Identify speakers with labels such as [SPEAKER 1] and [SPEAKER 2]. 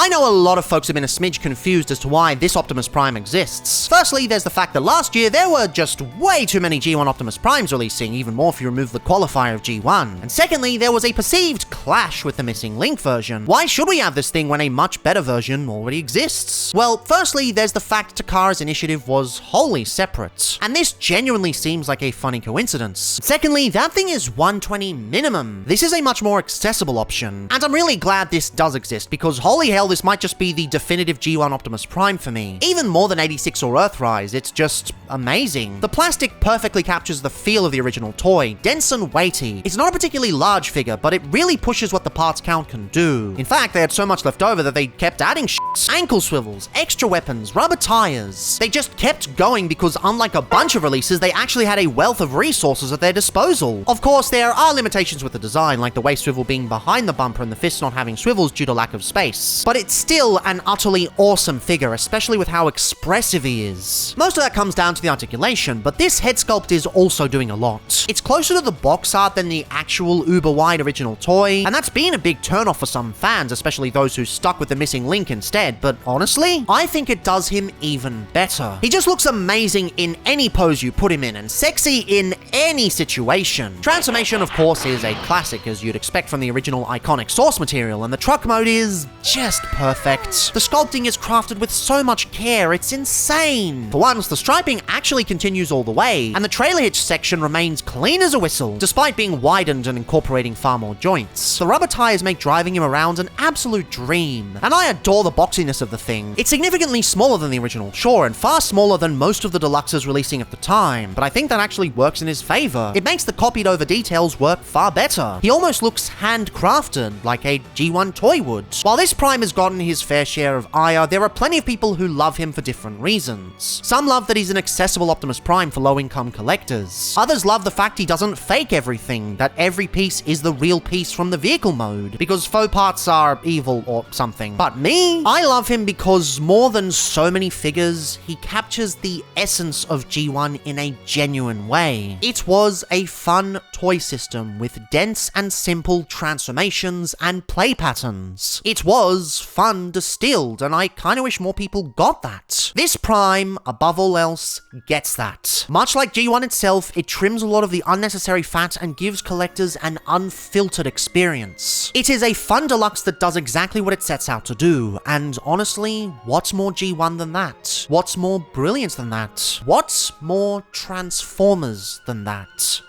[SPEAKER 1] I know a lot of folks have been a smidge confused as to why this Optimus Prime exists. Firstly, there's the fact that last year there were just way too many G1 Optimus Primes releasing, even more if you remove the qualifier of G1. And secondly, there was a perceived clash with the missing Link version. Why should we have this thing when a much better version already exists? Well, firstly, there's the fact Takara's initiative was wholly separate, and this genuinely seems like a funny coincidence. Secondly, that thing is 120 minimum. This is a much more accessible option, and I'm really glad this does exist, because holy hell, this might just be the definitive G1 Optimus Prime for me. Even more than 86 or Earthrise, it's just amazing. The plastic perfectly captures the feel of the original toy, dense and weighty. It's not a particularly large figure, but it really pushes what the parts count can do. In fact, they had so much left over that they kept adding ankle swivels, extra weapons, rubber tires. They just kept going because unlike a bunch of releases, they actually had a wealth of resources at their disposal. Of course, there are limitations with the design, like the waist swivel being behind the bumper and the fists not having swivels due to lack of space. But it's still an utterly awesome figure, especially with how expressive he is. Most of that comes down to the articulation, but this head sculpt is also doing a lot. It's closer to the box art than the actual uber-wide original toy, and that's been a big turnoff for some fans, especially those who stuck with the missing Link instead, but honestly, I think it does him even better. He just looks amazing in any pose you put him in, and sexy in any situation. Transformation, of course, is a classic, as you'd expect from the original iconic source material, and the truck mode is just perfect. The sculpting is crafted with so much care, it's insane. For once, the striping actually continues all the way, and the trailer hitch section remains clean as a whistle, despite being widened and incorporating far more joints. The rubber tires make driving him around an absolute dream, and I adore the boxiness of the thing. It's significantly smaller than the original, sure, and far smaller than most of the deluxes releasing at the time, but I think that actually works in his favor. It makes the copied over details work far better. He almost looks handcrafted, like a G1 toy would. While this Prime has gotten his fair share of ire, there are plenty of people who love him for different reasons. Some love that he's an accessible Optimus Prime for low-income collectors. Others love the fact he doesn't fake everything, that every piece is the real piece from the vehicle mode, because faux parts are evil or something. But me? I love him because more than so many figures, he captures the essence of G1 in a genuine way. It was a fun toy system with dense and simple transformations and play patterns. It was fun distilled, and I kinda wish more people got that. This Prime, above all else, gets that. Much like G1 itself, it trims a lot of the unnecessary fat and gives collectors an unfiltered experience. It is a fun deluxe that does exactly what it sets out to do, and honestly, what's more G1 than that? What's more brilliant than that? What's more Transformers than that?